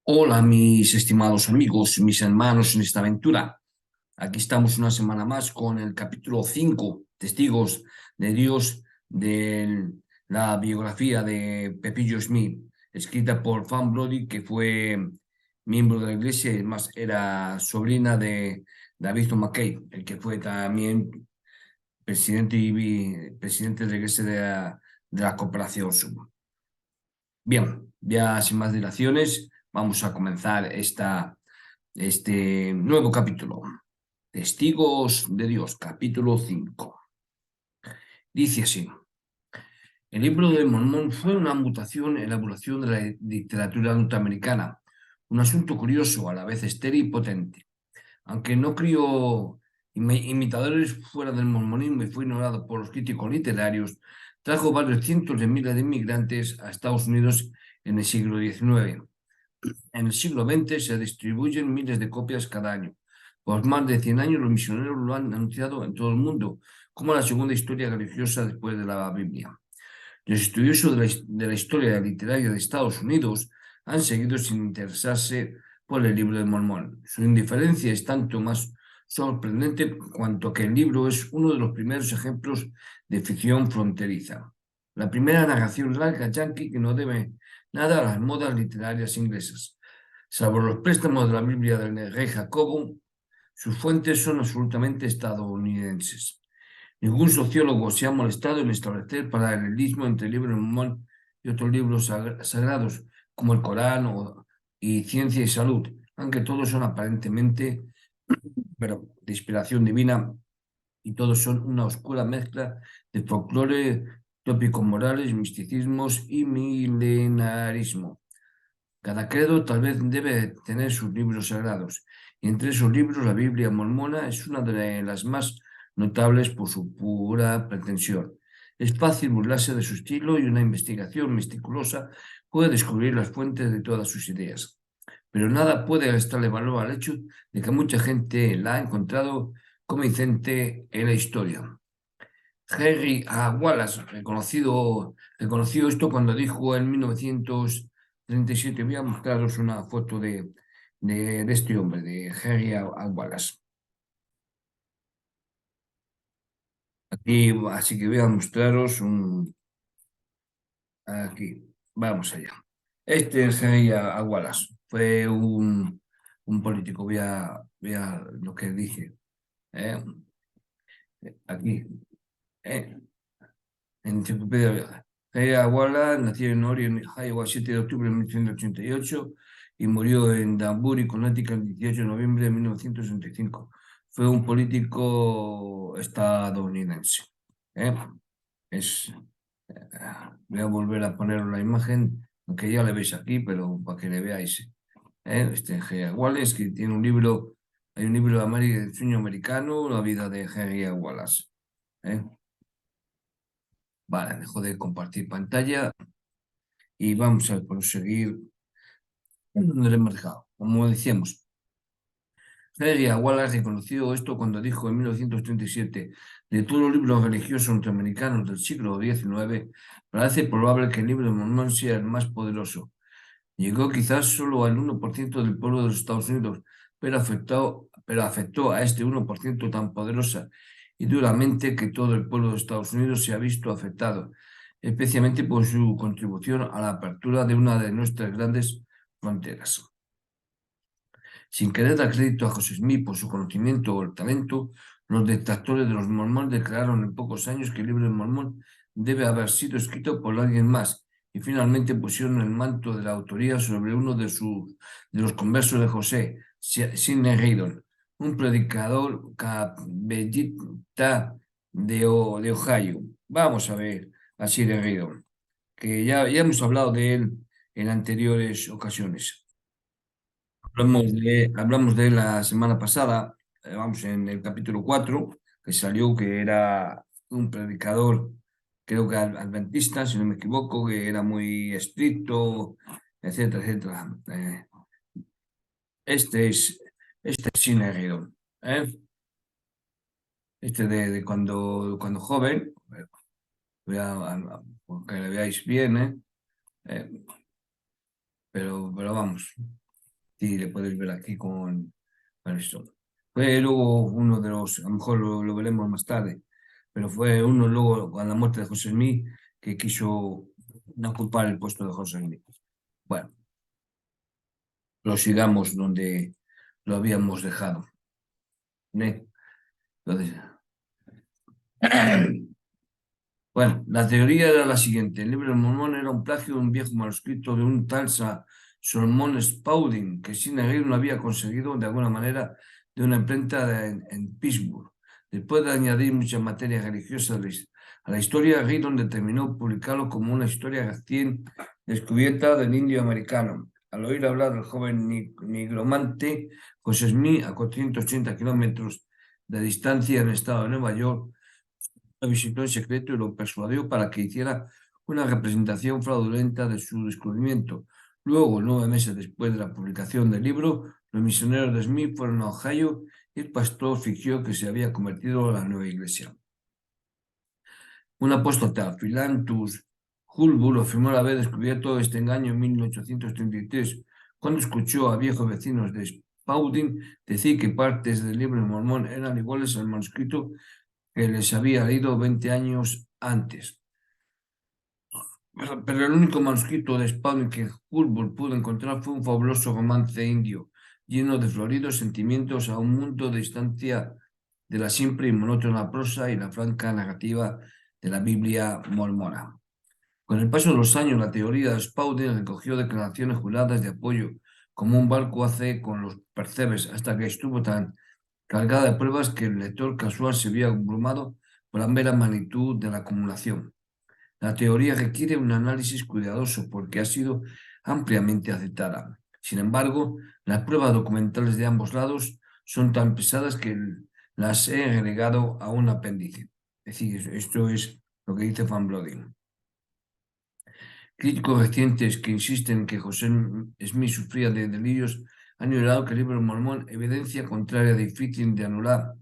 Hola, mis estimados amigos, mis hermanos en esta aventura. Aquí estamos una semana más con el capítulo 5, Testigos de Dios, de la biografía de Pepillo Smith, escrita por Fan Brody, que fue miembro de la iglesia y además era sobrina de David McKay, el que fue también presidente y presidente de la iglesia de la Cooperación Suma. Bien, ya sin más dilaciones, vamos a comenzar este nuevo capítulo. Testigos de Dios, capítulo 5. Dice así: el libro de Mormón fue una mutación en la evolución de la literatura norteamericana, un asunto curioso, a la vez estéril y potente. Aunque no crió imitadores fuera del mormonismo y fue ignorado por los críticos literarios, trajo varios cientos de miles de inmigrantes a Estados Unidos en el siglo XIX. En el siglo XX se distribuyen miles de copias cada año. Por más de 100 años los misioneros lo han anunciado en todo el mundo como la segunda historia religiosa después de la Biblia. Los estudiosos de la historia literaria de Estados Unidos han seguido sin interesarse por el libro de Mormón. Su indiferencia es tanto más sorprendente cuanto que el libro es uno de los primeros ejemplos de ficción fronteriza. La primera narración larga yankee que no debe nada a las modas literarias inglesas. Salvo los préstamos de la Biblia del rey Jacobo, sus fuentes son absolutamente estadounidenses. Ningún sociólogo se ha molestado en establecer paralelismo entre el libro de Mormón y otros libros sagrados, como el Corán y Ciencia y Salud, aunque todos son aparentemente, pero de inspiración divina, y todos son una oscura mezcla de folclore, tópicos morales, misticismos y milenarismo. Cada credo tal vez debe tener sus libros sagrados, y entre esos libros la Biblia mormona es una de las más notables por su pura pretensión. Es fácil burlarse de su estilo y una investigación meticulosa puede descubrir las fuentes de todas sus ideas. Pero nada puede restarle valor al hecho de que mucha gente la ha encontrado convincente en la historia. Henry A. Wallace reconoció esto cuando dijo en 1937, voy a mostraros una foto de este hombre, de Henry A. Wallace. Aquí, así que voy a mostraros aquí, vamos allá. Este es Henry A. Wallace, fue un político, voy a lo que dije, ¿eh? Aquí, ¿eh? Enciclopedia. Henry Wallace nació en Orion, Iowa, 7 de octubre de 1988 y murió en Danbury, Connecticut, el 18 de noviembre de 1965. Fue un político estadounidense. ¿eh? Es, Voy a volver a poner la imagen, aunque ya la veis aquí, pero para que le veáis. Este Henry Wallace, que tiene un libro, hay un libro de sueño americano, La vida de Henry Wallace. ¿eh? Vale, dejo de compartir pantalla y vamos a proseguir donde le hemos dejado. Como decíamos, Henry Wallace reconoció esto cuando dijo en 1937, de todos los libros religiosos norteamericanos del siglo XIX, parece probable que el libro de Mormón sea el más poderoso. Llegó quizás solo al 1% del pueblo de los Estados Unidos, pero afectó a este 1% tan poderosa y duramente que todo el pueblo de Estados Unidos se ha visto afectado, especialmente por su contribución a la apertura de una de nuestras grandes fronteras. Sin querer dar crédito a José Smith por su conocimiento o el talento, los detractores de los mormones declararon en pocos años que el libro de Mormón debe haber sido escrito por alguien más y finalmente pusieron el manto de la autoría sobre uno de los conversos de José, Sidney Rigdon, un predicador cabellita de Ohio. Vamos a ver a Sidney Rigdon, que ya hemos hablado de él en anteriores ocasiones. Hablamos de él la semana pasada, vamos, en el capítulo 4 que salió, que era un predicador, creo que adventista, si no me equivoco, que era muy estricto, etcétera, etcétera. Este es Sinegion, ¿eh? Este de cuando joven, que le veáis bien, ¿eh? Eh, pero vamos. Sí, le puedes ver aquí con esto. Fue luego uno de los, a lo mejor lo veremos más tarde, pero fue uno luego con la muerte de José Smith que quiso no ocupar el puesto de José Smith. Bueno, lo sigamos donde lo habíamos dejado. ¿Eh? Entonces, bueno, la teoría era la siguiente. El libro de Mormón era un plagio de un viejo manuscrito de un tal Solomon Spaulding, que sin no había conseguido de alguna manera de una imprenta en Pittsburgh. Después de añadir muchas materias religiosas a la historia, Giddon determinó publicarlo como una historia recién descubierta del indio americano. Al oír hablar del joven nigromante José Smith a 480 kilómetros de distancia en el estado de Nueva York, lo visitó en secreto y lo persuadió para que hiciera una representación fraudulenta de su descubrimiento. Luego, 9 meses después de la publicación del libro, los misioneros de Smith fueron a Ohio y el pastor fingió que se había convertido a la nueva iglesia. Un apóstata, Philantus Hulbull, afirmó haber descubierto este engaño en 1833, cuando escuchó a viejos vecinos de Spaulding decir que partes del libro de Mormón eran iguales al manuscrito que les había leído 20 años antes. Pero el único manuscrito de Spaulding que Hulbert pudo encontrar fue un fabuloso romance indio, lleno de floridos sentimientos a un mundo de distancia de la simple y monótona prosa y la franca narrativa de la Biblia mormona. Con el paso de los años, la teoría de Spaulding recogió declaraciones juradas de apoyo, como un barco hace con los percebes, hasta que estuvo tan cargada de pruebas que el lector casual se vio abrumado por la mera magnitud de la acumulación. La teoría requiere un análisis cuidadoso porque ha sido ampliamente aceptada. Sin embargo, las pruebas documentales de ambos lados son tan pesadas que las he agregado a un apéndice. Es decir, esto es lo que dice Van Blodin. Críticos recientes que insisten en que José Smith sufría de delirios han ignorado que el libro Mormón, evidencia contraria difícil de anular.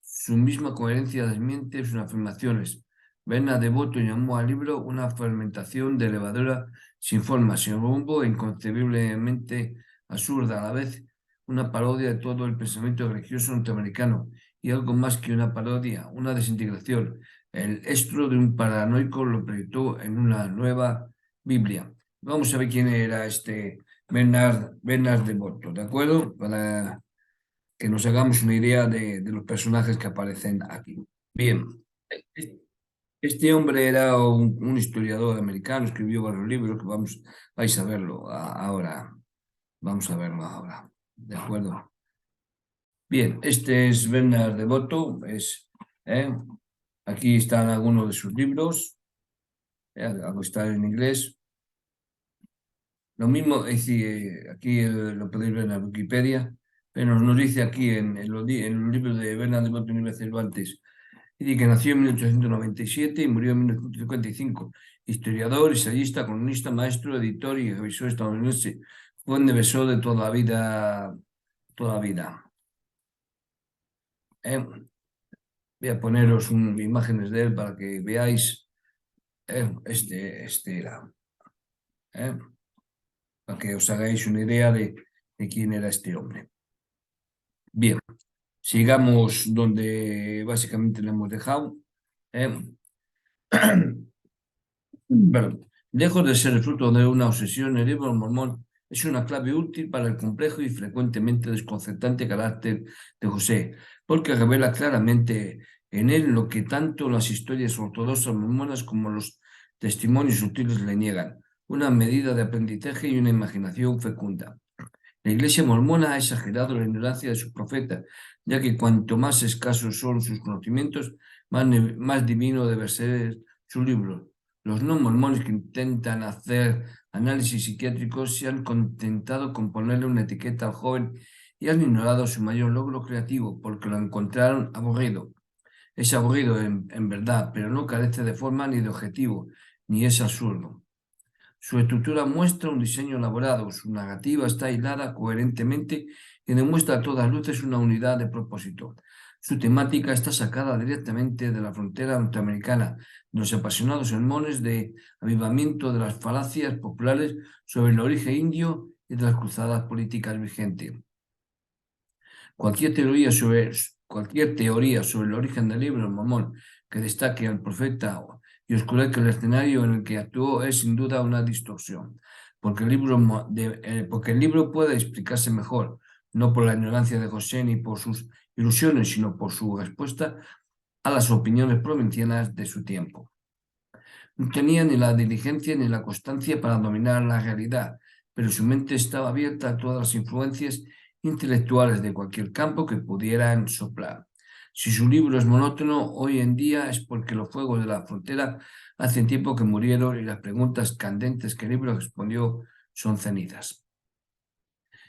Su misma coherencia desmiente sus afirmaciones. Bernard Devoto llamó al libro una fermentación de levadura sin forma, sin rumbo e inconcebiblemente absurda, a la vez una parodia de todo el pensamiento religioso norteamericano y algo más que una parodia, una desintegración. El estro de un paranoico lo proyectó en una nueva Biblia. Vamos a ver quién era este Bernard Devoto, ¿de acuerdo? Para que nos hagamos una idea de los personajes que aparecen aquí. Bien, este hombre era un historiador americano, escribió varios libros que vais a verlo ahora, vamos a verlo ahora, ¿de acuerdo? Bien, este es Bernard Devoto, ¿eh? Aquí están algunos de sus libros, algo está en inglés. Lo mismo, es decir, aquí lo podéis ver en la Wikipedia, pero nos dice aquí en los libros de Bernard Devoto, no iba a hacerlo antes. Dice que nació en 1897 y murió en 1955. Historiador, ensayista, columnista, maestro, editor y revisor estadounidense. Fue un defensor de toda la vida, toda la vida. Voy a poneros imágenes de él para que veáis. Este era. ¿eh? Para que os hagáis una idea de quién era este hombre. Bien, sigamos donde básicamente le hemos dejado. ¿eh? Perdón. Lejos de ser el fruto de una obsesión, el libro mormón es una clave útil para el complejo y frecuentemente desconcertante carácter de José, porque revela claramente en él lo que tanto las historias ortodoxas mormonas como los testimonios sutiles le niegan, una medida de aprendizaje y una imaginación fecunda. La Iglesia mormona ha exagerado la ignorancia de sus profetas, ya que cuanto más escasos son sus conocimientos, más divino debe ser su libro. Los no mormones que intentan hacer análisis psiquiátricos se han contentado con ponerle una etiqueta al joven y han ignorado su mayor logro creativo porque lo encontraron aburrido. Es aburrido en verdad, pero no carece de forma ni de objetivo, ni es absurdo. Su estructura muestra un diseño elaborado, su narrativa está hilada coherentemente y demuestra a todas luces una unidad de propósito. Su temática está sacada directamente de la frontera norteamericana, de los apasionados sermones de avivamiento de las falacias populares sobre el origen indio y de las cruzadas políticas vigentes. Cualquier teoría sobre el origen del libro de Mormón que destaque al profeta y oscurezca el escenario en el que actuó es sin duda una distorsión, porque el libro puede explicarse mejor, no por la ignorancia de José ni por sus ilusiones, sino por su respuesta a las opiniones provincianas de su tiempo. No tenía ni la diligencia ni la constancia para dominar la realidad, pero su mente estaba abierta a todas las influencias intelectuales de cualquier campo que pudieran soplar. Si su libro es monótono hoy en día es porque los fuegos de la frontera hace tiempo que murieron y las preguntas candentes que el libro respondió son cenizas.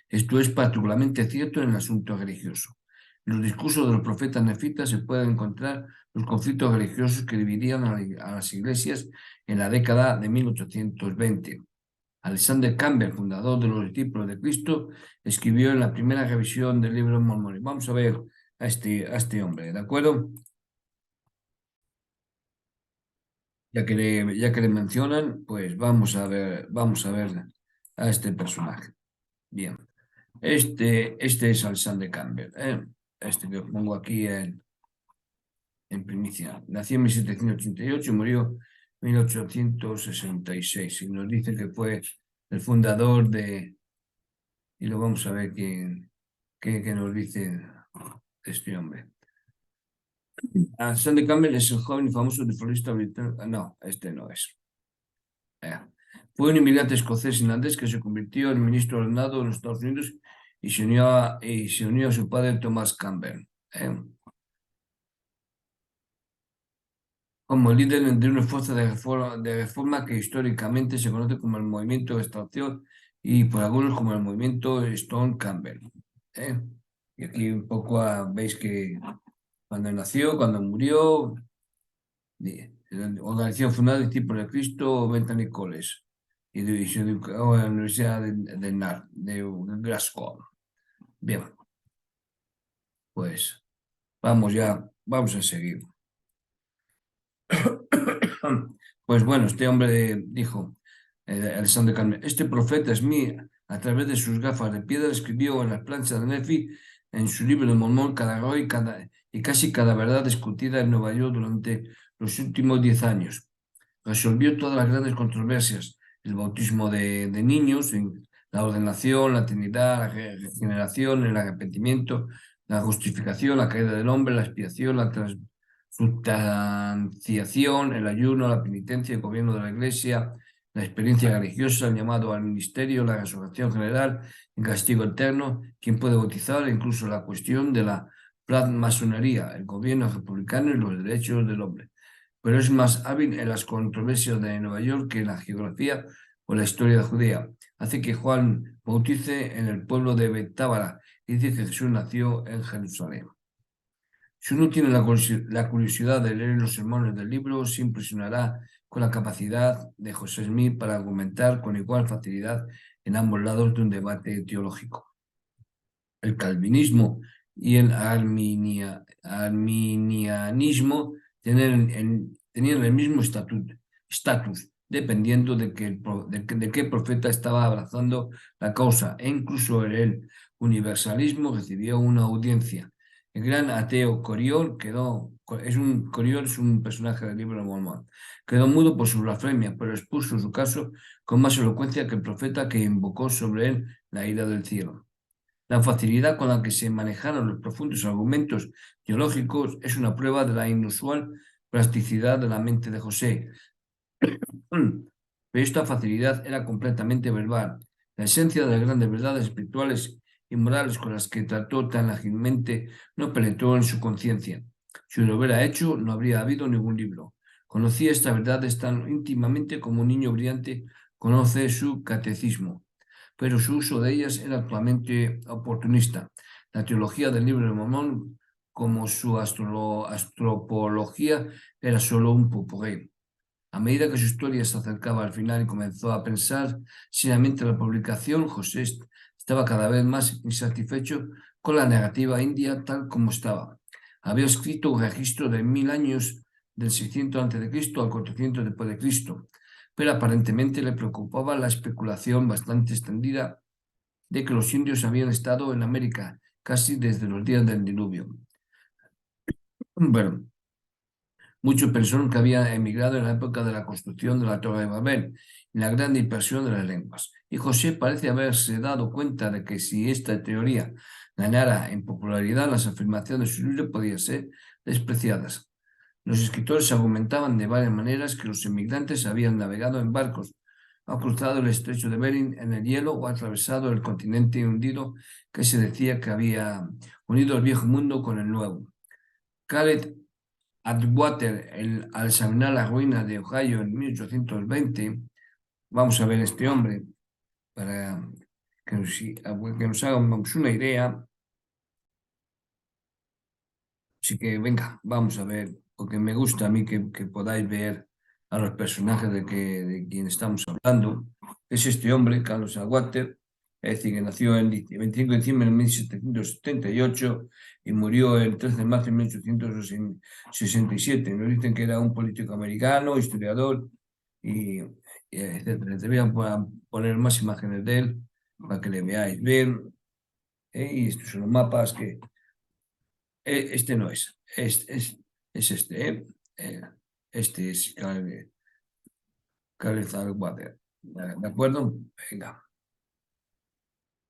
Esto es particularmente cierto en el asunto religioso. En los discursos de los profetas nefitas se pueden encontrar los conflictos religiosos que dividían a las iglesias en la década de 1820. Alexander Campbell, fundador de los discípulos de Cristo, escribió en la primera revisión del libro de Mormón. Vamos a ver a este hombre, ¿de acuerdo? Ya que le mencionan, pues vamos a ver a este personaje. Bien, este es Alexander Campbell, este que pongo aquí en primicia. Nació en 1788 y murió en 1866. Y nos dice que fue el fundador y lo vamos a ver qué nos dice este hombre. Alexander Campbell es el joven y famoso florista británico. No, este no es. Fue un inmigrante escocés-irlandés que se convirtió en ministro ordenado en los Estados Unidos y se unió a su padre Thomas Campbell. Como líder de una fuerza de reforma que históricamente se conoce como el Movimiento de Extracción y por algunos como el Movimiento Stone Campbell. Y aquí un poco veis que cuando nació, cuando murió, la organización fundada de Discípulos de Cristo, Bethany College, y se educó en la Universidad de Glasgow. Bien, pues vamos a seguir. Pues bueno, este hombre dijo, Alexander Campbell, este profeta es mí, a través de sus gafas de piedra, escribió en las planchas de Nefi, en su libro de Mormón, cada error y casi cada verdad discutida en Nueva York durante los últimos 10 años. Resolvió todas las grandes controversias, el bautismo de niños, la ordenación, la Trinidad, la regeneración, el arrepentimiento, la justificación, la caída del hombre, la expiación, la sustanciación, el ayuno, la penitencia, el gobierno de la Iglesia, la experiencia religiosa, el llamado al ministerio, la resurrección general, el castigo eterno, quién puede bautizar, e incluso la cuestión de la masonería, el gobierno republicano y los derechos del hombre. Pero es más hábil en las controversias de Nueva York que en la geografía o la historia judía. Hace que Juan bautice en el pueblo de Betábara y dice que Jesús nació en Jerusalén. Si uno tiene la curiosidad de leer los sermones del libro, se impresionará con la capacidad de José Smith para argumentar con igual facilidad en ambos lados de un debate teológico. El calvinismo y el arminianismo tenían el mismo estatus, dependiendo de qué profeta estaba abrazando la causa, e incluso el universalismo recibió una audiencia. El gran ateo Coriol Coriol es un personaje del libro de Mormón. Quedó mudo por su blasfemia, pero expuso su caso con más elocuencia que el profeta que invocó sobre él la ira del cielo. La facilidad con la que se manejaron los profundos argumentos teológicos es una prueba de la inusual plasticidad de la mente de José. Pero esta facilidad era completamente verbal. La esencia de las grandes verdades espirituales y morales con las que trató tan ágilmente no penetró en su conciencia. Si lo hubiera hecho, no habría habido ningún libro. Conocía estas verdades tan íntimamente como un niño brillante conoce su catecismo, pero su uso de ellas era actualmente oportunista. La teología del libro de Mormón, como su astropología, era solo un popurrí. A medida que su historia se acercaba al final y comenzó a pensar seriamente en la publicación, José estaba cada vez más insatisfecho con la narrativa india tal como estaba. Había escrito un registro de 1000 años, del 600 a.C. al 400 después de Cristo, pero aparentemente le preocupaba la especulación bastante extendida de que los indios habían estado en América casi desde los días del diluvio. Bueno, muchos pensaron que había emigrado en la época de la construcción de la Torre de Babel y la gran dispersión de las lenguas. Y José parece haberse dado cuenta de que si esta teoría ganara en popularidad, las afirmaciones de su libro podían ser despreciadas. Los escritores argumentaban de varias maneras que los inmigrantes habían navegado en barcos, han cruzado el estrecho de Bering en el hielo o atravesado el continente hundido que se decía que había unido el viejo mundo con el nuevo. Caleb Atwater, al examinar las ruinas de Ohio en 1820, vamos a ver este hombre para que nos hagamos una idea. Así que venga, vamos a ver, porque me gusta a mí que podáis ver a los personajes de quien estamos hablando. Es este hombre, Carlos Atwater, es decir, que nació el 25 de diciembre de 1778 y murió el 13 de marzo de 1867. Nos dicen que era un político americano, historiador y etcétera. Te voy a poner más imágenes de él para que le veáis bien. Y estos son los mapas que este no es este, ¿eh? Este es Caleb Atwater. ¿De acuerdo? Venga.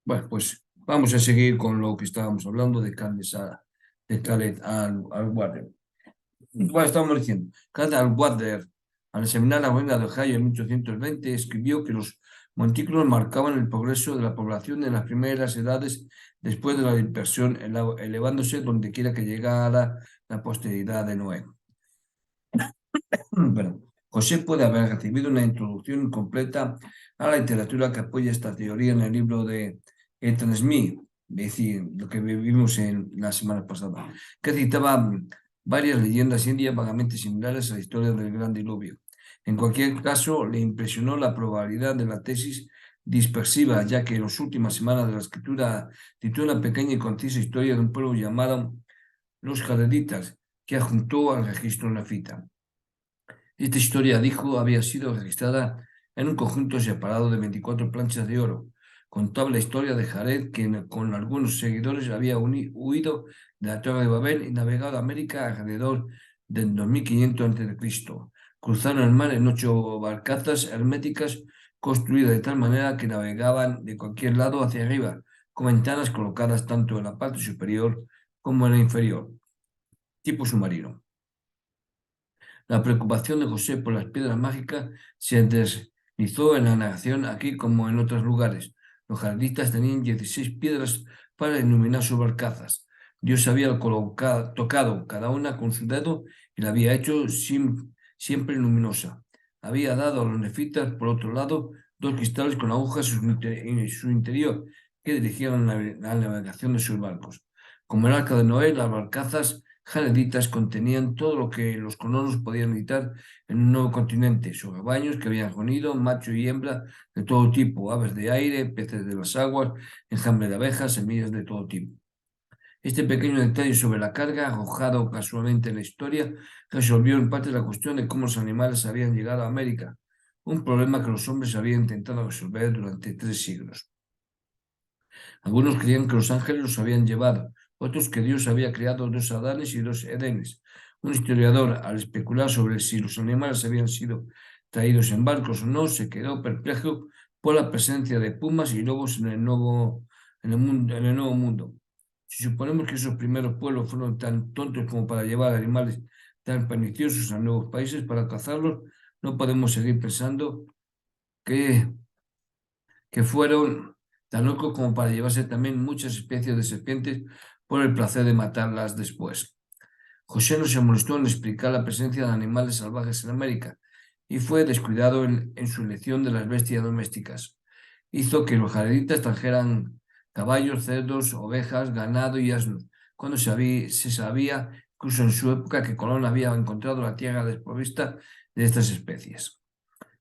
Bueno, pues vamos a seguir con lo que estábamos hablando de Caleb Atwater. Bueno, estábamos diciendo, Caleb Atwater, al examinar la huelga de Ohio en 1820, escribió que los montículos marcaban el progreso de la población en las primeras edades después de la dispersión, elevándose donde quiera que llegara la posteridad de Noé. Perdón. José puede haber recibido una introducción completa a la literatura que apoya esta teoría en el libro de Ethan Smith, es decir, lo que vivimos en la semana pasada, que citaba varias leyendas indias vagamente similares a la historia del Gran Diluvio. En cualquier caso, le impresionó la probabilidad de la tesis dispersiva, ya que en las últimas semanas de la escritura titula una pequeña y concisa historia de un pueblo llamado los Jareditas, que adjuntó al registro nefita. Esta historia, dijo, había sido registrada en un conjunto separado de 24 planchas de oro. Contaba la historia de Jared, que con algunos seguidores había huido de la Torre de Babel y navegado a América alrededor del 2500 a.C. Cruzaron el mar en 8 barcazas herméticas construidas de tal manera que navegaban de cualquier lado hacia arriba, con ventanas colocadas tanto en la parte superior como en la inferior, tipo submarino. La preocupación de José por las piedras mágicas se deslizó en la narración aquí como en otros lugares. Los jardinistas tenían 16 piedras para iluminar sus barcazas. Dios había tocado cada una con su dedo y la había hecho siempre luminosa. Había dado a los nefitas, por otro lado, dos cristales con agujas en su interior que dirigían la navegación de sus barcos. Como el arca de Noé, las barcazas jareditas contenían todo lo que los colonos podían necesitar en un nuevo continente, sus rebaños que habían reunido, macho y hembra de todo tipo, aves de aire, peces de las aguas, enjambre de abejas, semillas de todo tipo. Este pequeño detalle sobre la carga, arrojado casualmente en la historia, resolvió en parte la cuestión de cómo los animales habían llegado a América, un problema que los hombres habían intentado resolver durante 3 siglos. Algunos creían que los ángeles los habían llevado, otros que Dios había creado 2 Adanes y 2 Edenes. Un historiador, al especular sobre si los animales habían sido traídos en barcos o no, se quedó perplejo por la presencia de pumas y lobos en el nuevo mundo. Si suponemos que esos primeros pueblos fueron tan tontos como para llevar animales tan perniciosos a nuevos países para cazarlos, no podemos seguir pensando que fueron tan locos como para llevarse también muchas especies de serpientes por el placer de matarlas después. José no se molestó en explicar la presencia de animales salvajes en América y fue descuidado en su elección de las bestias domésticas. Hizo que los jareditas trajeran caballos, cerdos, ovejas, ganado y asnos, cuando se sabía, incluso en su época, que Colón había encontrado la tierra desprovista de estas especies.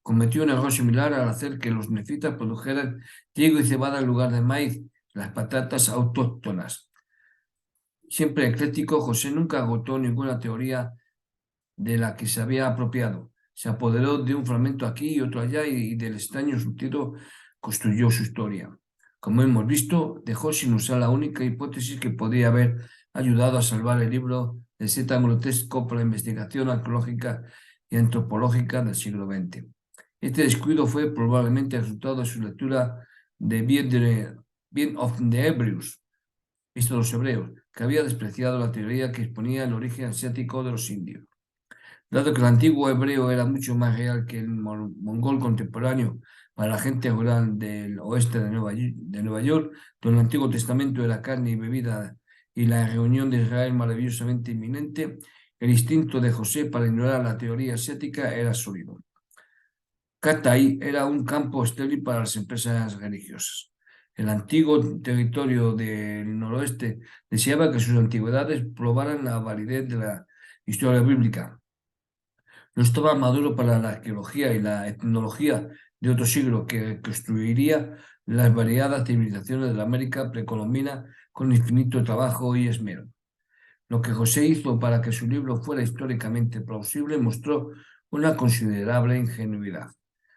Cometió un error similar al hacer que los nefitas produjeran trigo y cebada en lugar de maíz, las patatas autóctonas. Siempre ecléctico, José nunca agotó ninguna teoría de la que se había apropiado. Se apoderó de un fragmento aquí y otro allá y del extraño surtido construyó su historia. Como hemos visto, dejó sin usar la única hipótesis que podría haber ayudado a salvar el libro de Z grotesco por la investigación arqueológica y antropológica del siglo XX. Este descuido fue probablemente el resultado de su lectura de Bien of the Hebrews, visto los hebreos, que había despreciado la teoría que exponía el origen asiático de los indios. Dado que el antiguo hebreo era mucho más real que el mongol contemporáneo para la gente rural del oeste de Nueva York, donde el Antiguo Testamento era carne y bebida y la reunión de Israel maravillosamente inminente, el instinto de José para ignorar la teoría asiática era sólido. Catay era un campo estéril para las empresas religiosas. El antiguo territorio del noroeste deseaba que sus antigüedades probaran la validez de la historia bíblica. No estaba maduro para la arqueología y la etnología de otro siglo que construiría las variadas civilizaciones de la América precolombina con infinito trabajo y esmero. Lo que José hizo para que su libro fuera históricamente plausible mostró una considerable ingenuidad.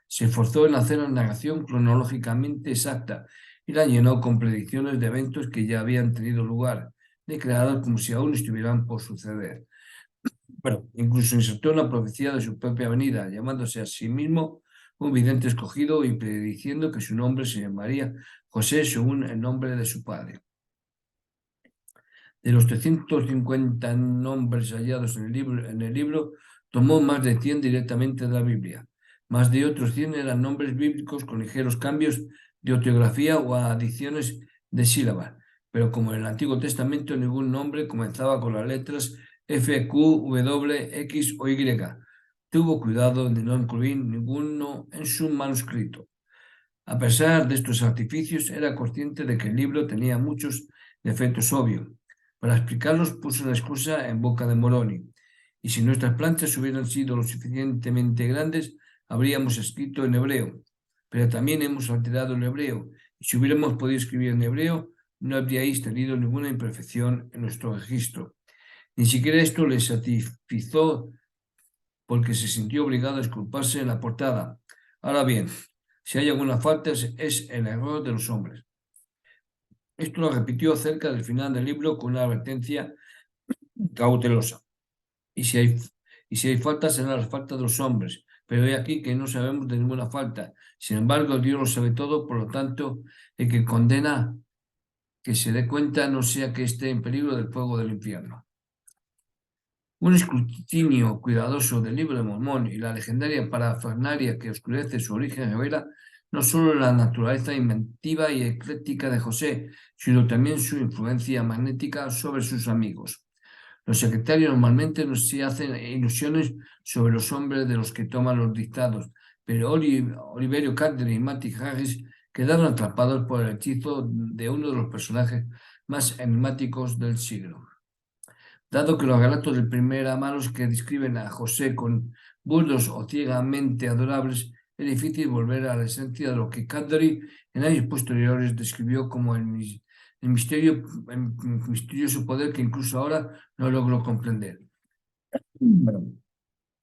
Se esforzó en hacer la narración cronológicamente exacta y la llenó con predicciones de eventos que ya habían tenido lugar, declarados como si aún estuvieran por suceder. Bueno, incluso insertó una profecía de su propia venida, llamándose a sí mismo un vidente escogido y prediciendo que su nombre se llamaría José según el nombre de su padre. De los 350 nombres hallados en el libro, tomó más de 100 directamente de la Biblia. Más de otros 100 eran nombres bíblicos con ligeros cambios de ortografía o adiciones de sílabas. Pero como en el Antiguo Testamento ningún nombre comenzaba con las letras F, Q, W, X o Y, tuvo cuidado de no incluir ninguno en su manuscrito. A pesar de estos artificios, era consciente de que el libro tenía muchos defectos obvios. Para explicarlos puso la excusa en boca de Moroni. Y si nuestras planchas hubieran sido lo suficientemente grandes, habríamos escrito en hebreo. Pero también hemos alterado el hebreo. Y si hubiéramos podido escribir en hebreo, no habríais tenido ninguna imperfección en nuestro registro. Ni siquiera esto le satisfizo porque se sintió obligado a disculparse en la portada. Ahora bien, si hay alguna falta es el error de los hombres. Esto lo repitió cerca del final del libro con una advertencia cautelosa. Y si hay faltas, serán las faltas de los hombres. Pero he aquí que no sabemos de ninguna falta. Sin embargo, Dios lo sabe todo, por lo tanto, el que condena que se dé cuenta no sea que esté en peligro del fuego del infierno. Un escrutinio cuidadoso del libro de Mormón y la legendaria parafernalia que oscurece su origen revela no solo la naturaleza inventiva y ecléctica de José, sino también su influencia magnética sobre sus amigos. Los secretarios normalmente no se hacen ilusiones sobre los hombres de los que toman los dictados, pero Oliverio Calderi y Matty Harris quedaron atrapados por el hechizo de uno de los personajes más enigmáticos del siglo. Dado que los relatos de primera mano que describen a José con burdos o ciegamente adorables, es difícil volver a la esencia de lo que Calderi en años posteriores describió como el misterioso poder que incluso ahora no logro comprender. Bueno,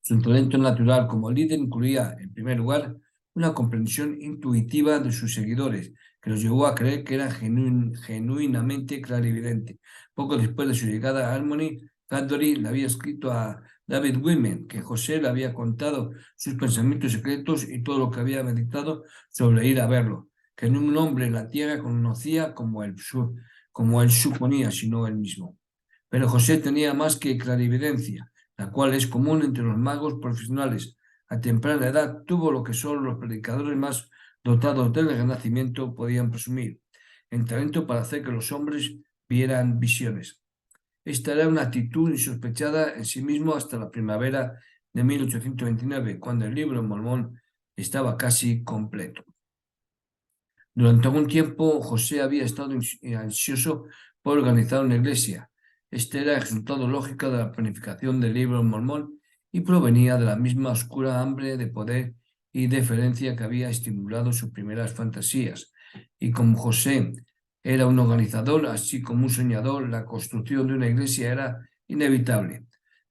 su talento natural como líder incluía, en primer lugar, una comprensión intuitiva de sus seguidores, que los llevó a creer que era genuinamente clarividente. Poco después de su llegada a Harmony, Calderi le había escrito a David Women que José le había contado sus pensamientos secretos y todo lo que había meditado sobre ir a verlo, que ningún hombre en la tierra conocía como él suponía, sino él mismo. Pero José tenía más que clarividencia, la cual es común entre los magos profesionales. A temprana edad tuvo lo que solo los predicadores más dotados del Renacimiento podían presumir, el talento para hacer que los hombres vieran visiones. Esta era una actitud insospechada en sí mismo hasta la primavera de 1829, cuando el libro Mormón estaba casi completo. Durante algún tiempo, José había estado ansioso por organizar una iglesia. Este era el resultado lógico de la planificación del libro Mormón y provenía de la misma oscura hambre de poder y deferencia que había estimulado sus primeras fantasías. Y como José era un organizador, así como un soñador, la construcción de una iglesia era inevitable.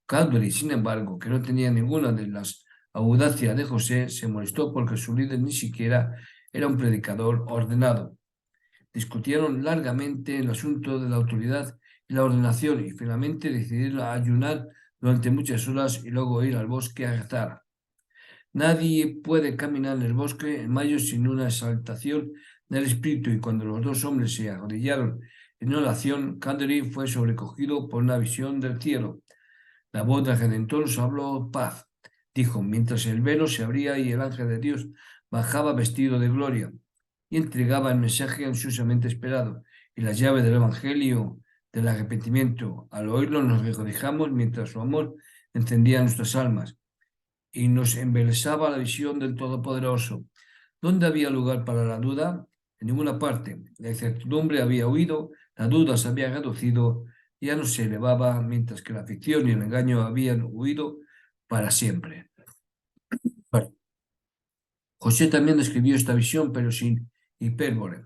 Calderi, sin embargo, que no tenía ninguna de las audacias de José, se molestó porque su líder ni siquiera era un predicador ordenado. discutieron largamente el asunto de la autoridad y la ordenación y finalmente decidieron ayunar durante muchas horas y luego ir al bosque a rezar. Nadie puede caminar en el bosque en mayo sin una exaltación del espíritu, y cuando los dos hombres se arrodillaron en oración, Catherine fue sobrecogido por una visión del cielo. La voz del Redentor nos habló paz, dijo, mientras el velo se abría y el ángel de Dios bajaba vestido de gloria y entregaba el mensaje ansiosamente esperado y la llave del Evangelio del arrepentimiento. Al oírlo nos regocijamos mientras su amor encendía nuestras almas y nos embelesaba la visión del Todopoderoso. ¿Dónde había lugar para la duda? En ninguna parte. La incertidumbre había huido, la duda se había reducido, ya no se elevaba, mientras que la ficción y el engaño habían huido para siempre. Bueno, José también describió esta visión, pero sin hipérbole.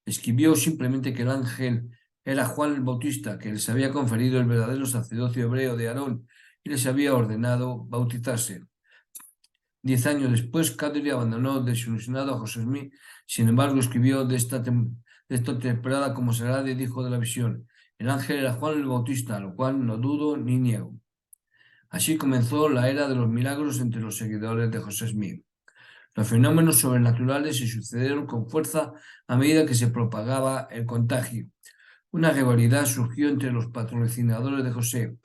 Escribió simplemente que el ángel era Juan el Bautista, que les había conferido el verdadero sacerdocio hebreo de Aarón y les había ordenado bautizarse. 10 años después, Catherine abandonó desilusionado a José Smith. Sin embargo, escribió de esta temporada como sagrada y dijo de la visión: el ángel era Juan el Bautista, lo cual no dudo ni niego. Así comenzó la era de los milagros entre los seguidores de José Smith. Los fenómenos sobrenaturales se sucedieron con fuerza a medida que se propagaba el contagio. Una rivalidad surgió entre los patrocinadores de José.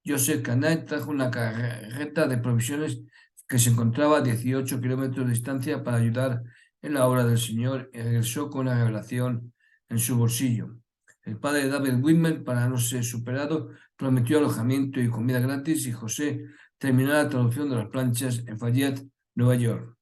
Joseph Canay trajo una carreta de provisiones que se encontraba a 18 kilómetros de distancia para ayudar en la obra del Señor y regresó con una revelación en su bolsillo. El padre de David Whitmer, para no ser superado, prometió alojamiento y comida gratis y José terminó la traducción de las planchas en Fayette, Nueva York.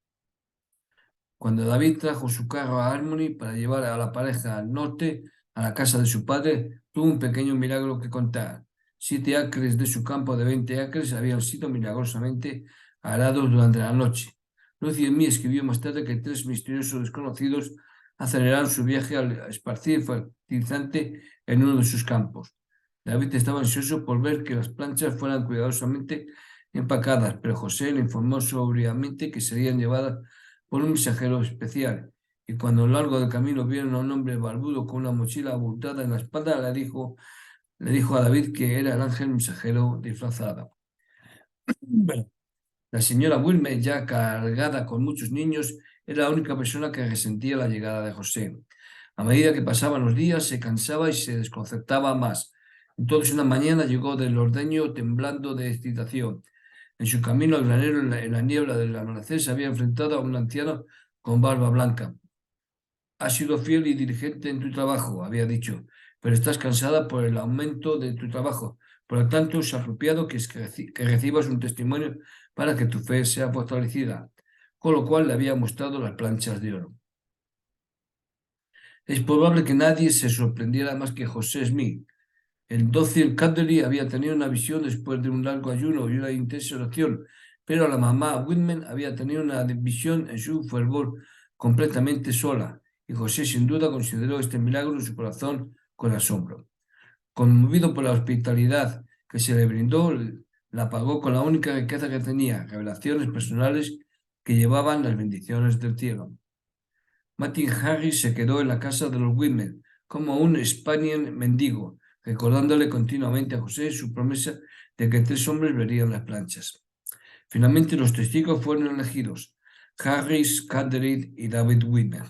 Cuando David trajo su carro a Harmony para llevar a la pareja al norte, a la casa de su padre, tuvo un pequeño milagro que contar. 7 acres de su campo de 20 acres habían sido milagrosamente arados durante la noche. Lucy Smith escribió más tarde que 3 misteriosos desconocidos aceleraron su viaje al esparcir fertilizante en uno de sus campos. David estaba ansioso por ver que las planchas fueran cuidadosamente empacadas, pero José le informó sobriamente que serían llevadas por un mensajero especial. Y cuando a lo largo del camino vieron a un hombre barbudo con una mochila abultada en la espalda, le dijo a David que era el ángel mensajero disfrazado. Bueno, la señora Wilmer, ya cargada con muchos niños, era la única persona que resentía la llegada de José. A medida que pasaban los días, se cansaba y se desconcertaba más. Entonces una mañana llegó del ordeño temblando de excitación. En su camino al granero, en la niebla del amanecer, se había enfrentado a un anciano con barba blanca. Has sido fiel y diligente en tu trabajo, había dicho, pero estás cansada por el aumento de tu trabajo. Por lo tanto, es apropiado que recibas un testimonio para que tu fe sea fortalecida. Con lo cual le había mostrado las planchas de oro. Es probable que nadie se sorprendiera más que José Smith. El dócil Catherine había tenido una visión después de un largo ayuno y una intensa oración, pero la mamá Whitman había tenido una visión en su fervor completamente sola, y José sin duda consideró este milagro en su corazón con asombro. Conmovido por la hospitalidad que se le brindó, la pagó con la única riqueza que tenía, revelaciones personales que llevaban las bendiciones del cielo. Martin Harris se quedó en la casa de los Whitman como un Spaniel mendigo, recordándole continuamente a José su promesa de que 3 hombres verían las planchas. Finalmente los testigos fueron elegidos: Harris, Catherine y David Whitman.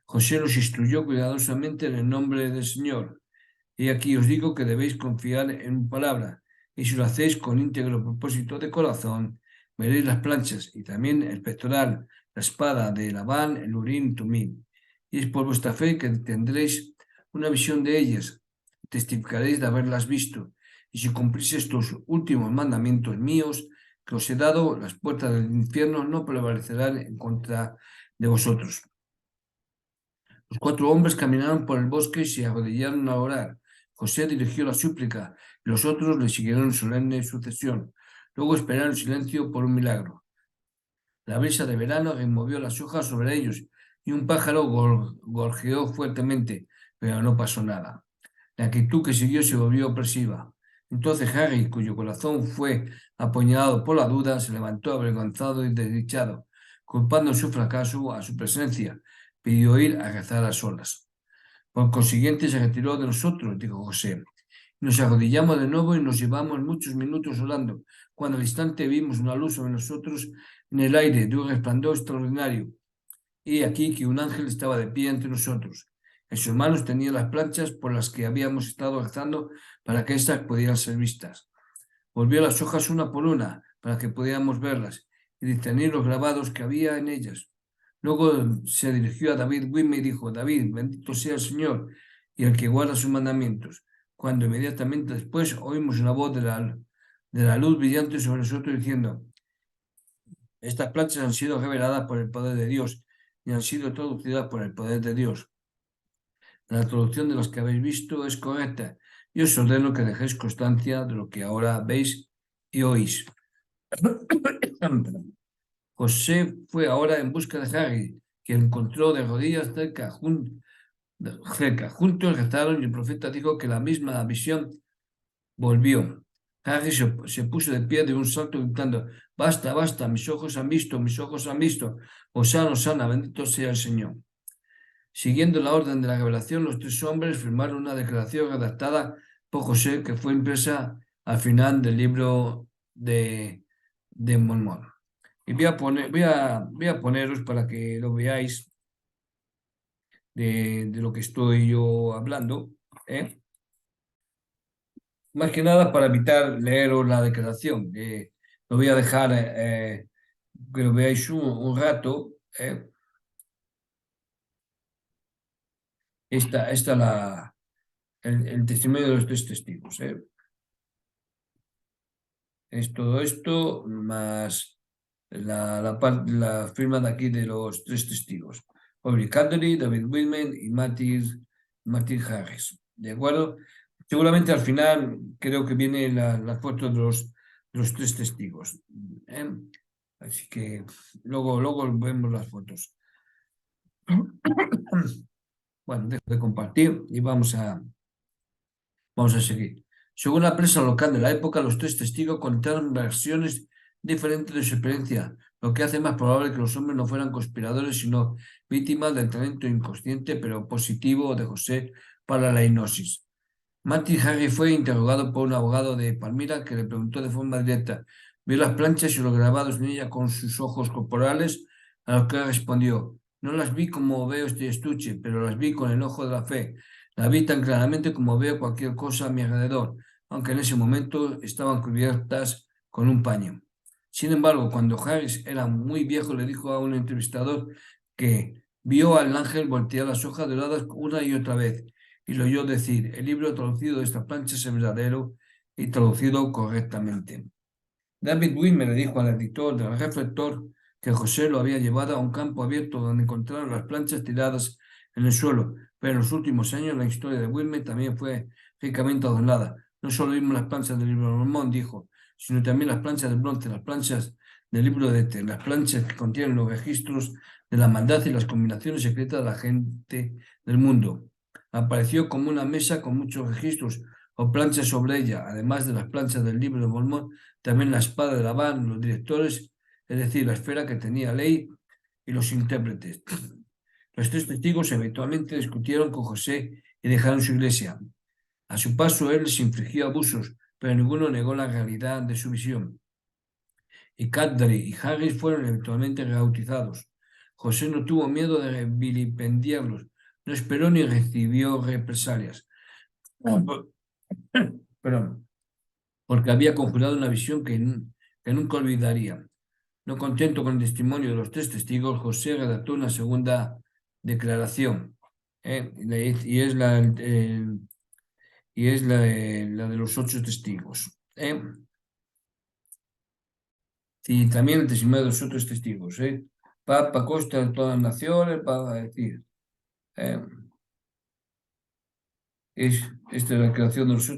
José los instruyó cuidadosamente en el nombre del Señor. Y aquí os digo que debéis confiar en mi palabra, y si lo hacéis con íntegro propósito de corazón, veréis las planchas y también el pectoral, la espada de Labán, el Urim, Tumim. Y es por vuestra fe que tendréis una visión de ellas, testificaréis de haberlas visto. Y si cumplís estos últimos mandamientos míos que os he dado, las puertas del infierno no prevalecerán en contra de vosotros. Los 4 hombres caminaron por el bosque y se arrodillaron a orar. José dirigió la súplica y los otros le siguieron en solemne sucesión. Luego esperaron en silencio por un milagro. La brisa de verano removió las hojas sobre ellos y un pájaro gorjeó fuertemente, pero no pasó nada. La actitud que siguió se volvió opresiva. Entonces Harry, cuyo corazón fue apuñalado por la duda, se levantó avergonzado y desdichado, culpando su fracaso a su presencia. Pidió ir a rezar a solas. Por consiguiente, se retiró de nosotros, dijo José. Nos arrodillamos de nuevo y nos llevamos muchos minutos orando, cuando al instante vimos una luz sobre nosotros en el aire de un resplandor extraordinario. Y aquí que un ángel estaba de pie ante nosotros. En sus manos tenía las planchas por las que habíamos estado rezando para que éstas pudieran ser vistas. Volvió las hojas una por una para que pudiéramos verlas y discernir los grabados que había en ellas. Luego se dirigió a David Wimmer y dijo: David, bendito sea el Señor y el que guarda sus mandamientos. Cuando inmediatamente después oímos una voz de la luz brillante sobre nosotros diciendo: estas planchas han sido reveladas por el poder de Dios y han sido traducidas por el poder de Dios. La traducción de las que habéis visto es correcta y os ordeno que dejéis constancia de lo que ahora veis y oís. José fue ahora en busca de Harry, que encontró de rodillas cerca. Juntos rezaron y el profeta dijo que la misma visión volvió. Harry se puso de pie de un salto gritando: Basta, basta, mis ojos han visto, mis ojos han visto. Osana, Osana, bendito sea el Señor. Siguiendo la orden de la revelación, los tres hombres firmaron una declaración redactada por José que fue impresa al final del libro de Mormón. Y voy a poneros para que lo veáis de lo que estoy yo hablando, ¿eh? Más que nada para evitar leeros la declaración. Lo voy a dejar que lo veáis un rato. Esta el testimonio de los tres testigos. Es todo esto más la firma de aquí de los tres testigos. Aubrey Cadbury, David Whitman y Martin Harris. ¿De acuerdo? Seguramente al final creo que viene la foto de los tres testigos. ¿eh? Así que luego vemos las fotos. Bueno, dejo de compartir y vamos a seguir. Según la prensa local de la época, los tres testigos contaron versiones diferentes de su experiencia, lo que hace más probable que los hombres no fueran conspiradores, sino víctimas del talento inconsciente pero positivo de José para la hipnosis. Martin Harry fue interrogado por un abogado de Palmira que le preguntó de forma directa: ¿vio las planchas y los grabados en ella con sus ojos corporales? A lo que respondió: no las vi como veo este estuche, pero las vi con el ojo de la fe. La vi tan claramente como veo cualquier cosa a mi alrededor, aunque en ese momento estaban cubiertas con un paño. Sin embargo, cuando Harris era muy viejo, le dijo a un entrevistador que vio al ángel voltear las hojas doradas una y otra vez y lo oyó decir: el libro traducido de esta plancha es verdadero y traducido correctamente. David Wimmer le dijo al editor del reflector que José lo había llevado a un campo abierto donde encontraron las planchas tiradas en el suelo, pero en los últimos años la historia de Wimmer también fue ricamente adornada. No solo vimos las planchas del libro de Mormón, dijo, sino también las planchas de bronce, las planchas del libro de Ete, las planchas que contienen los registros de la maldad y las combinaciones secretas de la gente del mundo. Apareció como una mesa con muchos registros o planchas sobre ella, además de las planchas del libro de Mormón, también la espada de Labán, los directores, es decir, la esfera que tenía ley y los intérpretes. Los tres testigos eventualmente discutieron con José y dejaron su iglesia. A su paso, él les infligió abusos, pero ninguno negó la realidad de su visión. Y Cadbury y Harris fueron eventualmente rebautizados. José no tuvo miedo de vilipendiarlos, no esperó ni recibió represalias. Perdón, porque había conjurado una visión que nunca olvidaría. No contento con el testimonio de los tres testigos, José redactó una segunda declaración, y es la de los 8 testigos. Y también el testimonio de los otros testigos. Papa Costa de todas las naciones, para decir. Esta es la declaración de los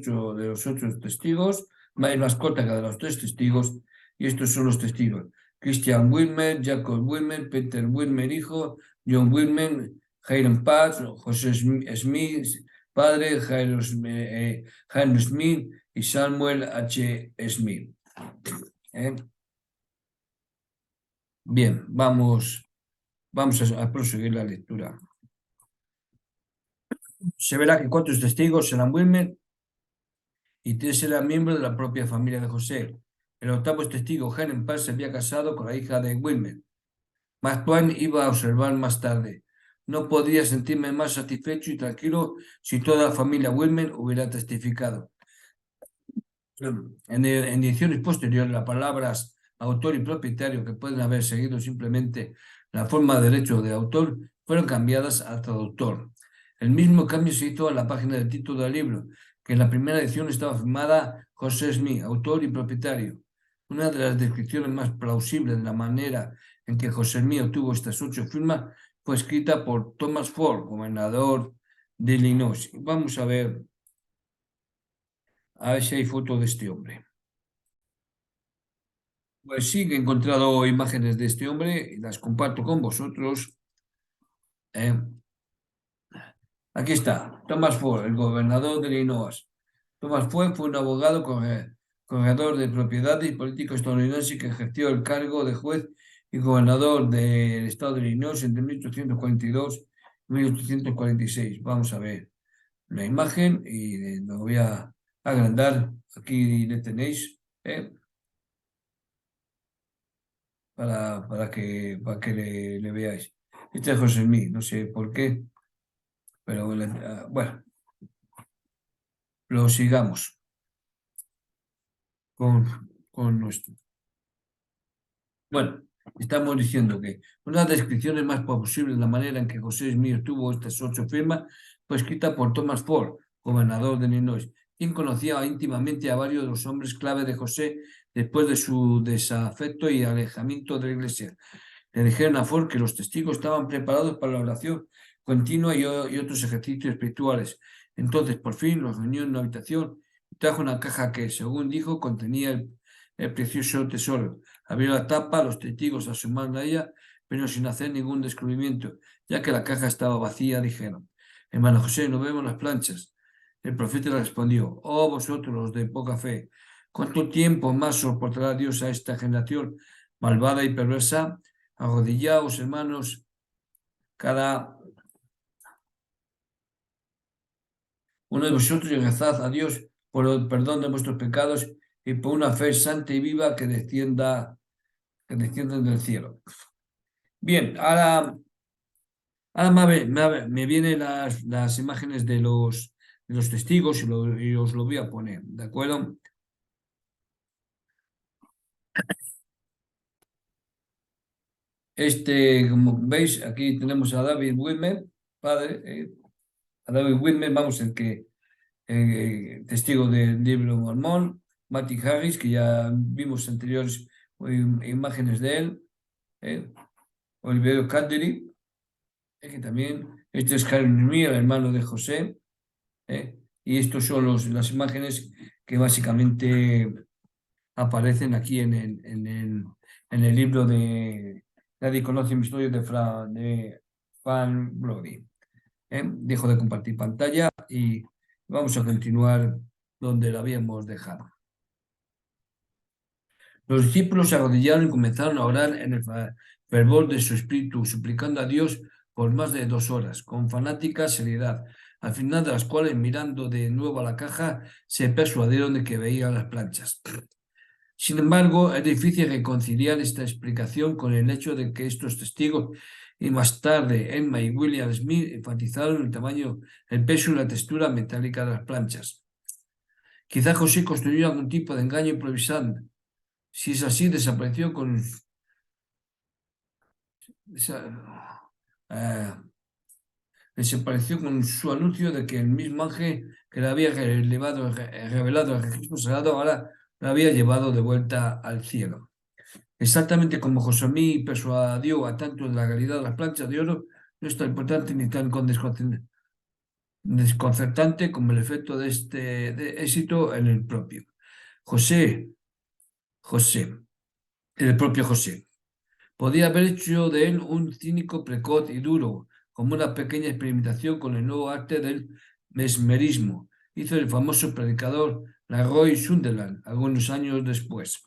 ocho testigos, más corta que la de los tres testigos, y estos son los testigos: Christian Wilmer, Jacob Wilmer, Peter Wilmer hijo, John Wilmer, Hiram Paz, José Smith padre, Jairo Smith y Samuel H. Smith. Bien, vamos a proseguir la lectura. Se verá que 4 testigos eran Wilmer y 3 eran miembros de la propia familia de José. El octavo testigo, Helen Parr, se había casado con la hija de Wilmer. Mark Twain iba a observar más tarde. No podría sentirme más satisfecho y tranquilo si toda la familia Wilmer hubiera testificado. En ediciones posteriores, las palabras autor y propietario, que pueden haber seguido simplemente la forma de derecho de autor, fueron cambiadas a traductor. El mismo cambio se hizo en la página del título del libro, que en la primera edición estaba firmada José Smith, autor y propietario. Una de las descripciones más plausibles de la manera en que José Smith obtuvo estas 8 firmas fue escrita por Thomas Ford, gobernador de Illinois. Vamos a ver si hay foto de este hombre. Pues sí, que he encontrado imágenes de este hombre y las comparto con vosotros. Eh, Aquí está, Thomas Ford, el gobernador de Illinois. Thomas Ford fue un abogado corredor de propiedades y político estadounidense que ejerció el cargo de juez y gobernador del estado de Illinois entre 1842 y 1846. Vamos a ver la imagen y lo voy a agrandar. Aquí le tenéis. Para que le veáis. Este es José Mí, no sé por qué, pero bueno, lo sigamos con nuestro. Bueno, estamos diciendo que una de las descripciones más posibles de la manera en que José Smith tuvo estas 8 firmas fue escrita por Thomas Ford, gobernador de Illinois, quien conocía íntimamente a varios de los hombres clave de José después de su desafecto y alejamiento de la iglesia. Le dijeron a Ford que los testigos estaban preparados para la oración continua y otros ejercicios espirituales. Entonces, por fin, los reunió en una habitación y trajo una caja que, según dijo, contenía el precioso tesoro. Abrió la tapa, los testigos asomaron a ella, pero sin hacer ningún descubrimiento, ya que la caja estaba vacía, dijeron. Hermano José, no vemos las planchas. El profeta le respondió, oh vosotros los de poca fe, ¿cuánto tiempo más soportará Dios a esta generación malvada y perversa? Arrodillaos, hermanos, cada uno de vosotros y rezad a Dios por el perdón de vuestros pecados y por una fe santa y viva que descienda del cielo. Bien, ahora me vienen las imágenes de los testigos y os lo voy a poner, ¿de acuerdo? Como veis, aquí tenemos a David Whitmer, padre, a David Whitmer, vamos, el que testigo del libro Mormón, Matty Harris, que ya vimos anteriores imágenes de él, eh, Oliverio Caddery, que también, este es Karen Mía, el hermano de José, y estos son las imágenes que básicamente aparecen aquí en el libro de Nadie conoce mi historia de Fan Brody. Dejo de compartir pantalla y vamos a continuar donde la habíamos dejado. Los discípulos se arrodillaron y comenzaron a orar en el fervor de su espíritu, suplicando a Dios por más de 2 horas, con fanática seriedad, al final de las cuales, mirando de nuevo a la caja, se persuadieron de que veían las planchas. Sin embargo, es difícil reconciliar esta explicación con el hecho de que estos testigos y más tarde Emma y William Smith enfatizaron el tamaño, el peso y la textura metálica de las planchas. Quizá José construyó algún tipo de engaño improvisado. Si es así, eh, desapareció con su anuncio de que el mismo ángel que le había revelado el registro sagrado ahora lo había llevado de vuelta al cielo. Exactamente como Josemí persuadió a tanto de la realidad de las planchas de oro, no es tan importante ni tan desconcertante como el efecto de este éxito en el propio José, el propio José. Podía haber hecho de él un cínico precoz y duro, como una pequeña experimentación con el nuevo arte del mesmerismo. Hizo el famoso predicador Leroy Sunderland algunos años después.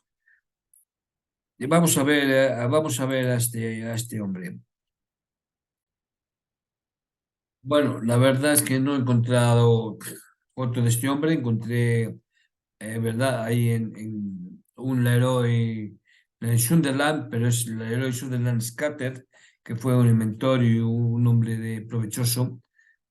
Y vamos a ver a este hombre. Bueno, la verdad es que no he encontrado foto de este hombre, encontré, ¿verdad? Ahí en un Leroy en Sunderland, pero es el Leroy Sunderland Scatter, que fue un inventor y un hombre de provechoso,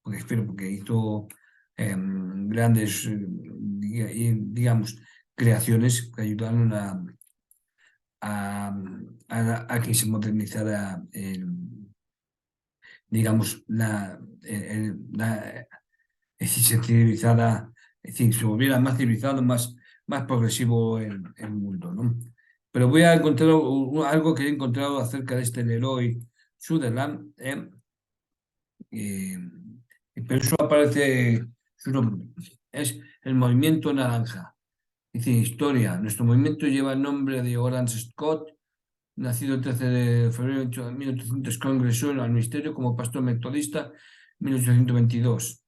porque espero, porque hizo grandes, digamos, creaciones que ayudaron a, a que se modernizara digamos, es decir, se civilizara, es decir, se volviera más civilizado, más progresivo el mundo, ¿no? Pero voy a encontrar algo que he encontrado acerca de este Leroy Sutherland, eh, pero eso aparece su nombre. Es el movimiento naranja. Dice historia. Nuestro movimiento lleva el nombre de Horace Scott, nacido el 13 de febrero de 1800, que ingresó al ministerio como pastor metodista en 1822.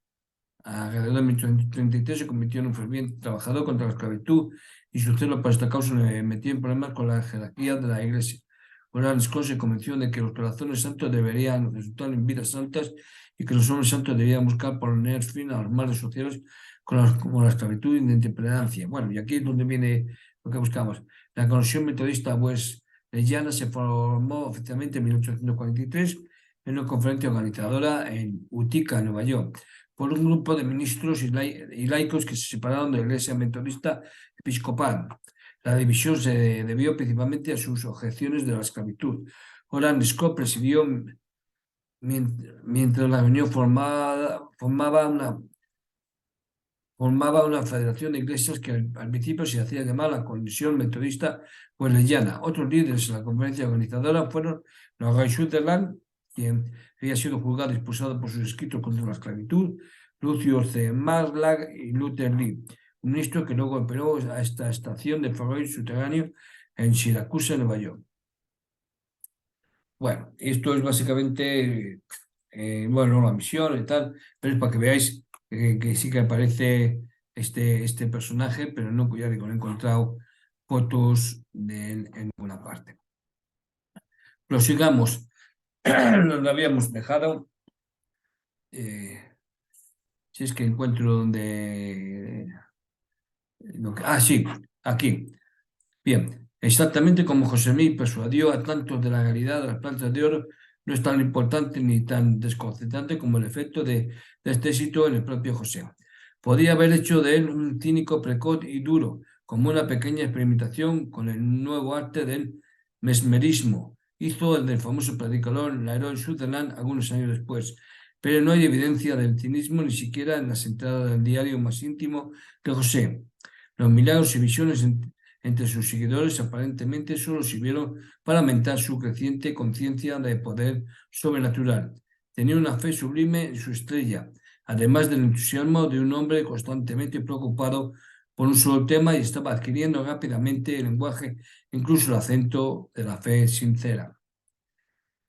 Alrededor de 1833 se convirtió en un ferviente trabajador contra la esclavitud y su celo para esta causa le metió en problemas con la jerarquía de la Iglesia. Orán Scott se convenció de que los corazones santos deberían resultar en vidas santas y que los hombres santos debían buscar poner fin a los males sociales como la esclavitud y la intemperancia. Bueno, y aquí es donde viene lo que buscamos. La Conexión Metodista Wesleyana se formó oficialmente en 1843 en una conferencia organizadora en Utica, Nueva York, por un grupo de ministros y laicos que se separaron de la Iglesia Metodista Episcopal. La división se debió principalmente a sus objeciones de la esclavitud. Horace Scott presidió mientras la reunión formaba una federación de iglesias que al principio se hacía llamar la Comisión Metodista Wesleyana. Otros líderes en la conferencia organizadora fueron Roy Sutherland, quien había sido juzgado y expulsado por sus escritos contra la esclavitud, Lucio C. Maslach y Luther Lee, un ministro que luego operó a esta estación de ferrocarril subterráneo en Siracusa, Nueva York. Bueno, esto es básicamente, bueno, la misión y tal, pero es para que veáis que sí que aparece este personaje, pero no, ya digo, no he encontrado fotos de él en ninguna parte. Prosigamos, donde habíamos dejado, eh, si es que encuentro donde... sí, aquí. Bien, exactamente como Josemí persuadió a tantos de la realidad de las plantas de oro, no es tan importante ni tan desconcertante como el efecto de este éxito en el propio José. Podía haber hecho de él un cínico precoz y duro, como una pequeña experimentación con el nuevo arte del mesmerismo. Hizo el del famoso predicador Lairón Sutherland algunos años después, pero no hay evidencia del cinismo ni siquiera en las entradas del diario más íntimo de José. Los milagros y visiones entre sus seguidores aparentemente solo sirvieron para aumentar su creciente conciencia de poder sobrenatural. Tenía una fe sublime en su estrella, además del entusiasmo de un hombre constantemente preocupado por un solo tema y estaba adquiriendo rápidamente el lenguaje, incluso el acento de la fe sincera.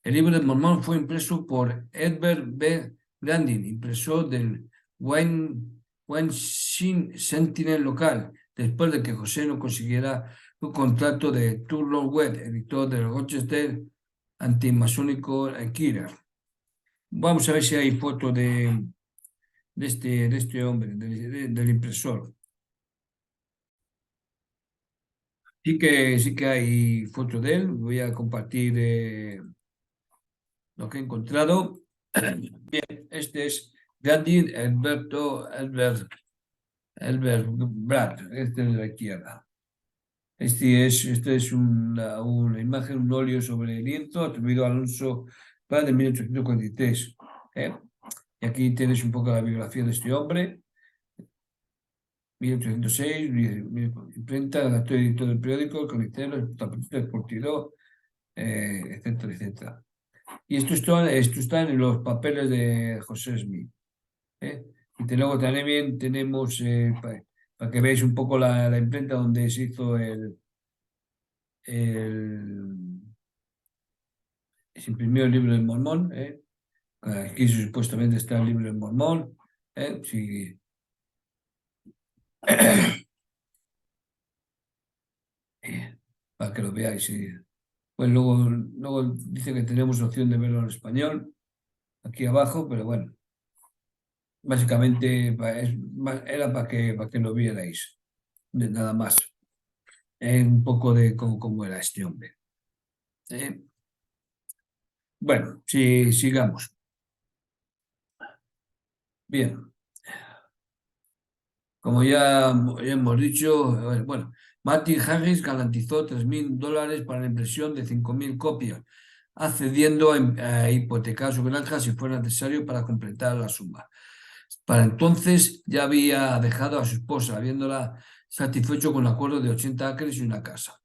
El libro de Mormón fue impreso por Edward B. Grandin, impresor del Wayne Sentinel local, después de que José no consiguiera un contrato de Turlough Webb, editor del Rochester antimasónico Killer. Vamos a ver si hay foto de este hombre, del impresor. Sí que hay foto de él. Voy a compartir lo que he encontrado. Bien, este es Gandhi Albert Brad, este es de la izquierda. Este es una imagen, un óleo sobre lienzo atribuido a Alonso Paz de 1843. ¿Eh? Y aquí tienes un poco la biografía de este hombre. 1806, imprenta, actor editor del periódico, el comisario, el tapetista, el curtidor, etcétera, etcétera. Y esto está en los papeles de José Smith. ¿Eh? Y luego también tenemos, para que veáis un poco la imprenta donde se hizo el- se imprimió el libro del Mormón. Aquí supuestamente está el libro del Mormón. Sí. Para que lo veáis. Sí. Pues luego dice que tenemos opción de verlo en español, aquí abajo, pero bueno. Básicamente era para que lo vierais, nada más. Un poco de cómo era este hombre. Eh, bueno, sigamos. Bien, como ya hemos dicho, bueno, Martin Harris garantizó $3.000 para la impresión de 5.000 copias, accediendo a hipotecar su granja si fuera necesario para completar la suma. Para entonces ya había dejado a su esposa, habiéndola satisfecho con un acuerdo de 80 acres y una casa.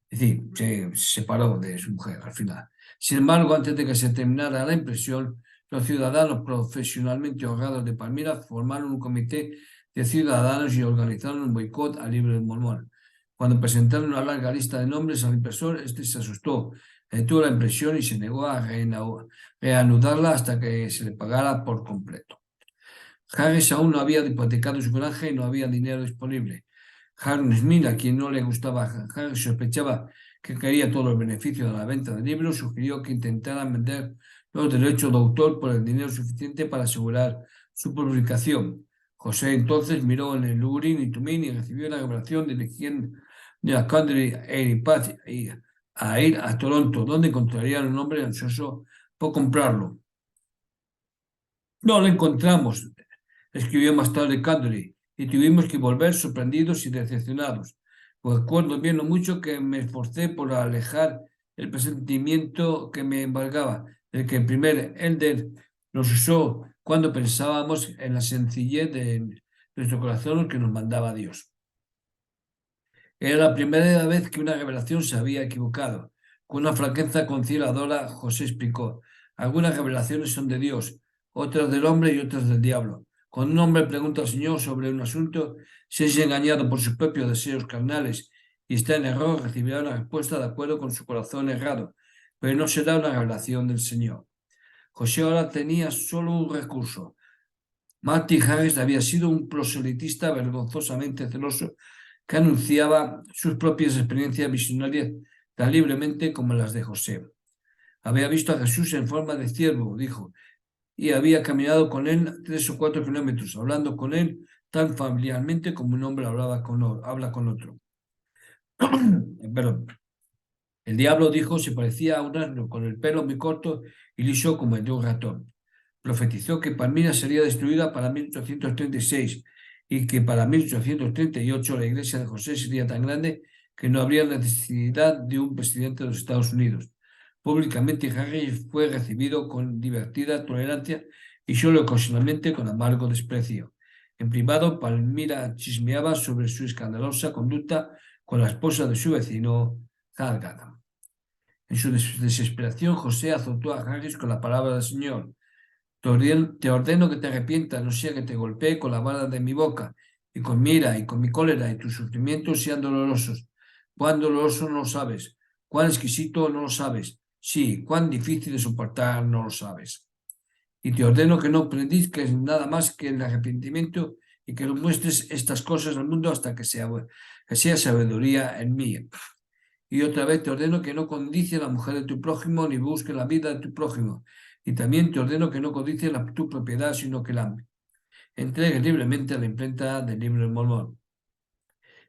Es decir, se separó de su mujer al final. Sin embargo, antes de que se terminara la impresión, los ciudadanos profesionalmente honrados de Palmira formaron un comité de ciudadanos y organizaron un boicot al libro del Mormón. Cuando presentaron una larga lista de nombres al impresor, este se asustó, detuvo la impresión y se negó a reanudarla hasta que se le pagara por completo. Harris aún no había hipotecado su granja y no había dinero disponible. Harris Smith, a quien no le gustaba Harris, sospechaba que quería todos los beneficios de la venta del libro, sugirió que intentaran vender los derechos de autor por el dinero suficiente para asegurar su publicación. José entonces miró en el Urim y Tumim y recibió la revelación dirigiendo a Country a ir a Toronto, donde encontrarían un hombre ansioso por comprarlo. No lo encontramos, escribió más tarde Candley, y tuvimos que volver sorprendidos y decepcionados. Pues recuerdo bien lo mucho que me esforcé por alejar el presentimiento que me embargaba, el que el primer Elder nos usó cuando pensábamos en la sencillez de nuestro corazón que nos mandaba Dios. Era la primera vez que una revelación se había equivocado. Con una franqueza conciliadora, José explicó: algunas revelaciones son de Dios, otras del hombre y otras del diablo. Cuando un hombre pregunta al Señor sobre un asunto, si es engañado por sus propios deseos carnales y está en error, recibirá una respuesta de acuerdo con su corazón errado, pero no será una revelación del Señor. José ahora tenía solo un recurso. Martin Harris había sido un proselitista vergonzosamente celoso que anunciaba sus propias experiencias visionarias tan libremente como las de José. Había visto a Jesús en forma de ciervo, dijo, y había caminado con él 3 o 4 kilómetros, hablando con él tan familiarmente como un hombre habla con otro. Perdón. El diablo dijo se parecía a un asno con el pelo muy corto y liso como el de un ratón. Profetizó que Palmira sería destruida para 1836 y que para 1838 la iglesia de José sería tan grande que no habría necesidad de un presidente de los Estados Unidos. Públicamente Harry fue recibido con divertida tolerancia y solo ocasionalmente con amargo desprecio. En privado, Palmira chismeaba sobre su escandalosa conducta con la esposa de su vecino, Haggai. En su desesperación, José azotó a Harris con la palabra del Señor. Te ordeno que te arrepientas, no sea que te golpee con la vara de mi boca, y con mi ira, y con mi cólera, y tus sufrimientos sean dolorosos. Cuán doloroso no lo sabes, cuán exquisito no lo sabes, sí, cuán difícil de soportar no lo sabes. Y te ordeno que no prediques nada más que el arrepentimiento y que no muestres estas cosas al mundo hasta que sea sabiduría en mí. Y otra vez te ordeno que no codicies a la mujer de tu prójimo ni busques la vida de tu prójimo. Y también te ordeno que no codicies tu propiedad, sino que la entregues libremente a la imprenta del libro del Mormón.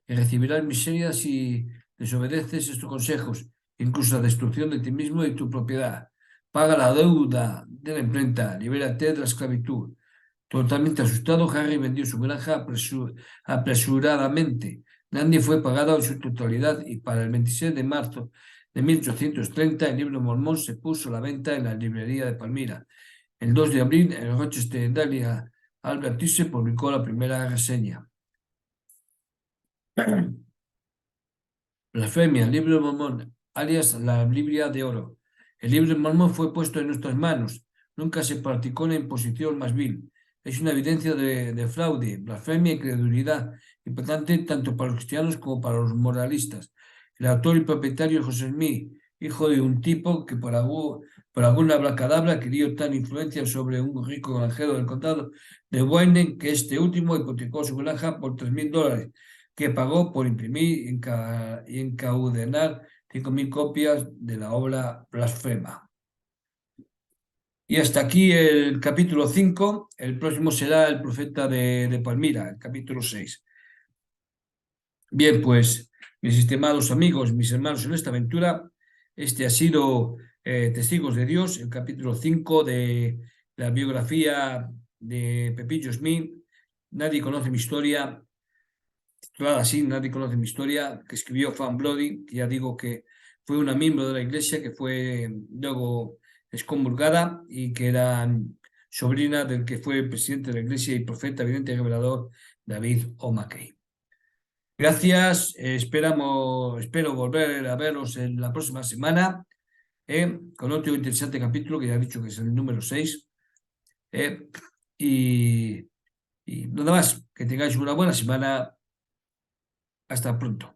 Y recibirás miseria si desobedeces estos consejos, incluso la destrucción de ti mismo y tu propiedad. Paga la deuda de la imprenta, libérate de la esclavitud. Totalmente asustado, Harry vendió su granja apresuradamente. Nandy fue pagado en su totalidad y para el 26 de marzo de 1830 el libro Mormón se puso a la venta en la librería de Palmira. El 2 de abril, el Rochester Daily Advertiser publicó la primera reseña. Blasfemia, el libro de Mormón, alias la Biblia de oro. El libro de Mormón fue puesto en nuestras manos. Nunca se practicó una imposición más vil. Es una evidencia de fraude, blasfemia y credulidad, importante tanto para los cristianos como para los moralistas. El autor y propietario José Smith, hijo de un tipo que por alguna abracadabra quería tal influencia sobre un rico granjero del condado de Wayne que este último hipotecó su granja por $3.000 que pagó por imprimir y encadenar 5.000 copias de la obra Blasfema. Y hasta aquí el capítulo 5. El próximo será el profeta de Palmira, el capítulo 6. Bien, pues, mis estimados amigos, mis hermanos en esta aventura, este ha sido Testigos de Dios, el capítulo 5 de la biografía de Pepillo Smith. Nadie conoce mi historia, titulada así, Nadie conoce mi historia, que escribió Fan Bloody, que ya digo que fue una miembro de la iglesia que fue luego excomulgada y que era sobrina del que fue presidente de la iglesia y profeta, evidente y revelador David O'Mackey. Gracias, espero volver a veros en la próxima semana con otro interesante capítulo que ya he dicho que es el número 6. eh, y, y nada más, que tengáis una buena semana. Hasta pronto.